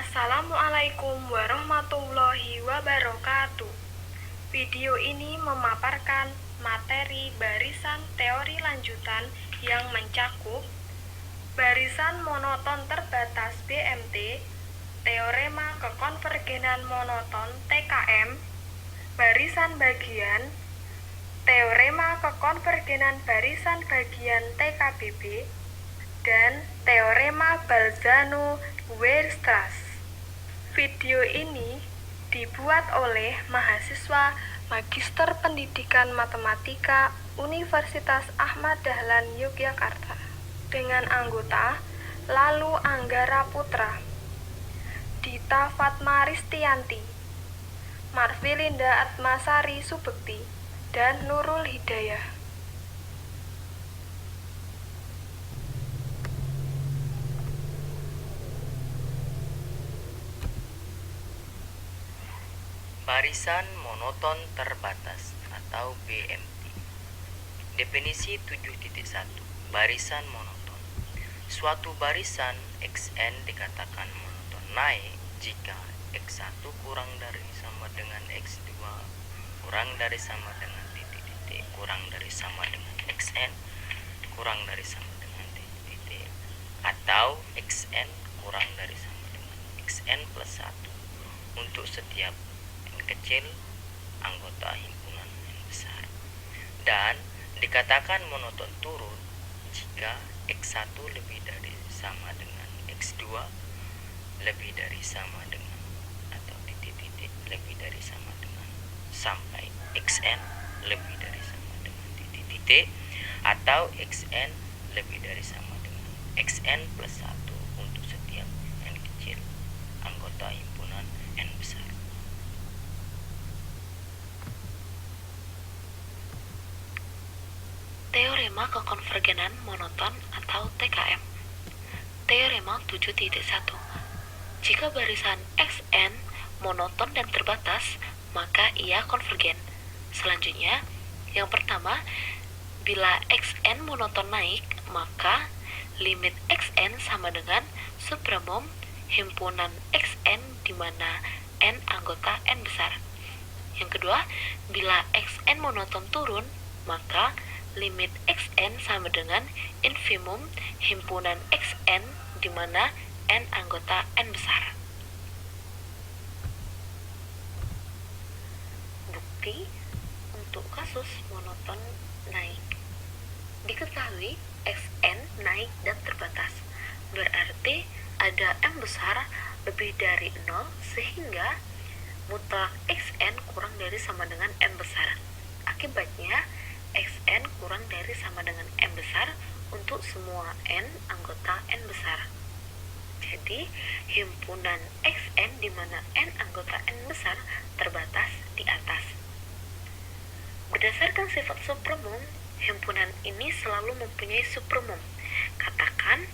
Assalamualaikum warahmatullahi wabarakatuh. Video ini memaparkan materi barisan teori lanjutan yang mencakup barisan monoton terbatas BMT, teorema kekonvergenan monoton TKM, barisan bagian, teorema kekonvergenan barisan bagian TKBB, dan teorema Balzano-Weierstrass. Video ini dibuat oleh mahasiswa Magister Pendidikan Matematika Universitas Ahmad Dahlan Yogyakarta dengan anggota Lalu Anggara Putra, Dita Fatma Ristianti, Marfilinda Atmasari Subekti, dan Nurul Hidayah. Barisan monoton terbatas atau BMT. Definisi 7.1. Barisan monoton. Suatu barisan Xn dikatakan monoton naik jika X1 kurang dari sama dengan X2 kurang dari sama dengan titik-titik kurang dari sama dengan Xn kurang dari sama dengan titik-titik atau Xn kurang dari sama dengan Xn plus 1 untuk setiap kecil anggota himpunan yang besar, dan dikatakan monoton turun jika X1 lebih dari sama dengan X2 lebih dari sama dengan atau titik-titik lebih dari sama dengan sampai Xn lebih dari sama dengan titik-titik atau Xn lebih dari sama dengan Xn plus 1 untuk setiap n kecil anggota himpunan n besar. Teorema kekonvergenan monoton atau TKM. Teorema 7.1. Jika barisan Xn monoton dan terbatas, maka ia konvergen. Selanjutnya, yang pertama, bila Xn monoton naik, maka limit Xn sama dengan supremum himpunan Xn di mana n anggota n besar. Yang kedua, bila Xn monoton turun, maka limit Xn sama dengan infimum himpunan Xn di mana n anggota n besar. Bukti untuk kasus monoton naik. Diketahui Xn naik dan terbatas, berarti ada m besar lebih dari 0 sehingga mutlak Xn kurang dari sama dengan m besar. Akibatnya Xn kurang dari sama dengan m besar untuk semua n anggota n besar. Jadi, himpunan Xn di mana n anggota n besar terbatas di atas. Berdasarkan sifat supremum, himpunan ini selalu mempunyai supremum. Katakan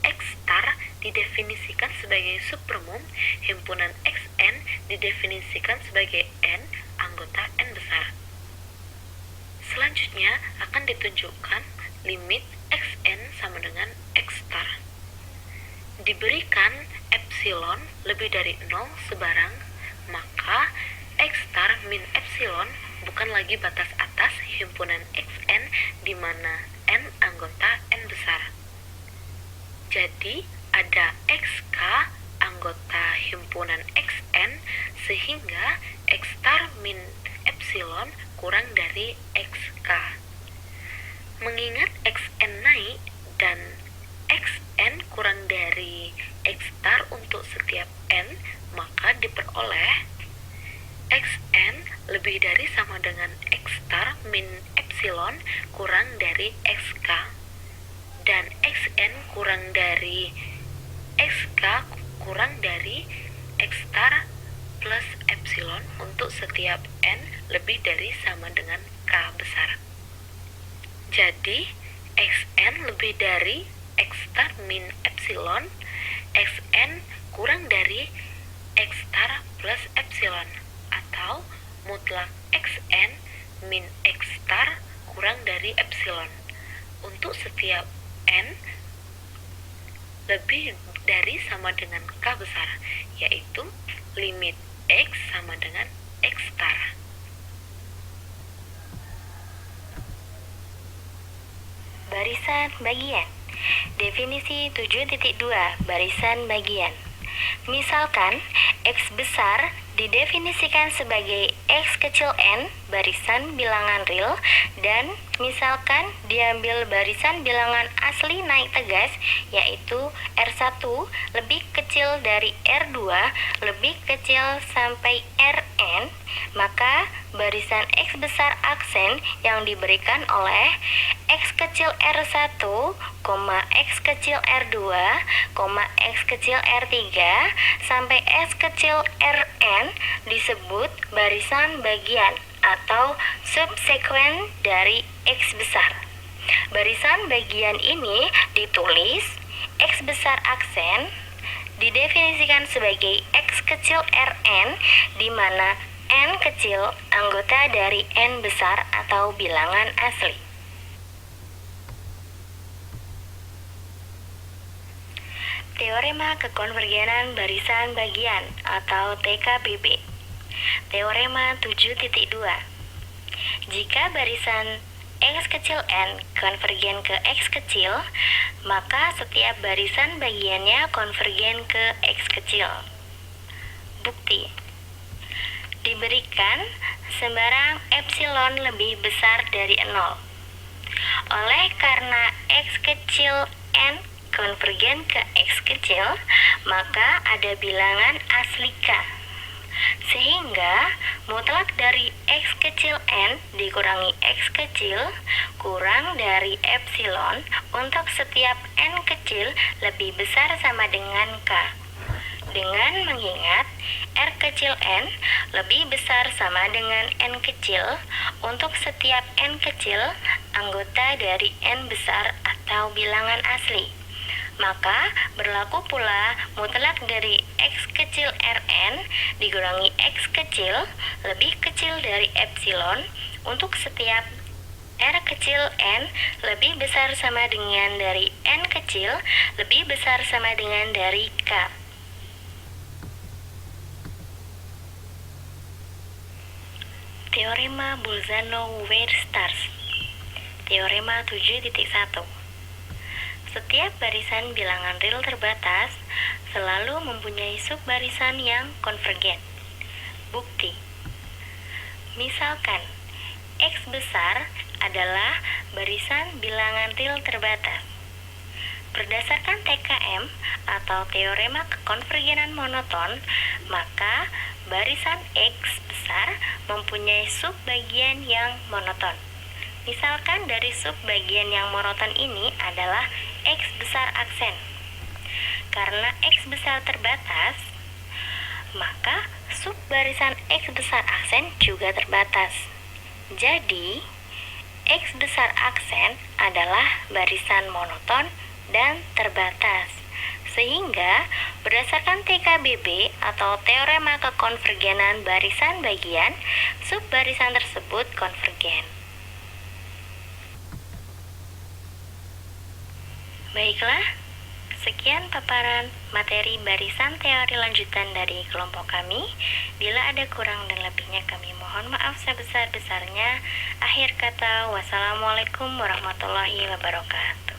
X star didefinisikan sebagai supremum, himpunan Xn didefinisikan sebagai n anggota n besar. Selanjutnya akan ditunjukkan limit Xn sama dengan X star. Diberikan epsilon lebih dari 0 sebarang, maka X star min epsilon bukan lagi batas atas himpunan Xn di mana n anggota n besar. Jadi ada Xk anggota himpunan Xn sehingga X star min epsilon kurang dari Xk. Mengingat Xn naik dan Xn kurang dari X star untuk setiap n, maka diperoleh Xn lebih dari sama dengan X star min epsilon kurang dari Xk, dan Xn kurang dari Xk kurang dari X star plus epsilon untuk setiap n lebih dari sama dengan k besar. Jadi, Xn lebih dari X star min epsilon, Xn kurang dari X star plus epsilon, atau mutlak Xn min X star kurang dari epsilon untuk setiap n lebih dari sama dengan K besar, yaitu limit X sama dengan X star. Barisan bagian. Definisi 7.2 barisan bagian. Misalkan X besar didefinisikan sebagai X kecil n barisan bilangan real, dan misalkan diambil barisan bilangan asli naik tegas, yaitu R1 lebih kecil dari R2 lebih kecil sampai Rn, maka barisan X besar aksen yang diberikan oleh X kecil R1, X kecil R2, X kecil R3 sampai X kecil Rn disebut barisan bagian atau subsekuen dari X besar. Barisan bagian ini ditulis X besar aksen didefinisikan sebagai X kecil Rn, di mana n kecil anggota dari n besar atau bilangan asli. Teorema kekonvergenan barisan bagian atau TKBB. Teorema 7.2. Jika barisan X kecil n konvergen ke X kecil, maka setiap barisan bagiannya konvergen ke X kecil. Bukti. Diberikan sembarang epsilon lebih besar dari 0. Oleh karena X kecil n konvergen ke X kecil, maka ada bilangan asli K. Sehingga mutlak dari X kecil n dikurangi X kecil kurang dari epsilon untuk setiap n kecil lebih besar sama dengan K. Dengan mengingat R kecil n lebih besar sama dengan n kecil untuk setiap n kecil anggota dari n besar atau bilangan asli, maka berlaku pula mutlak dari X kecil Rn dikurangi X kecil lebih kecil dari epsilon untuk setiap R kecil n lebih besar sama dengan dari n kecil lebih besar sama dengan dari K. Teorema Bolzano-Weierstrass. Teorema 7.1. Setiap barisan bilangan real terbatas selalu mempunyai subbarisan yang konvergen. Bukti. Misalkan X besar adalah barisan bilangan real terbatas. Berdasarkan TKM atau teorema kekonvergenan monoton, maka barisan X besar mempunyai subbagian yang monoton. Misalkan dari subbagian yang monoton ini adalah X besar aksen. Karena X besar terbatas, maka subbarisan X besar aksen juga terbatas. Jadi, X besar aksen adalah barisan monoton dan terbatas. Sehingga berdasarkan TKBB atau teorema kekonvergenan barisan bagian, subbarisan tersebut konvergen. Baiklah, sekian paparan materi barisan teori lanjutan dari kelompok kami. Bila ada kurang dan lebihnya kami mohon maaf sebesar-besarnya. Akhir kata, wassalamualaikum warahmatullahi wabarakatuh.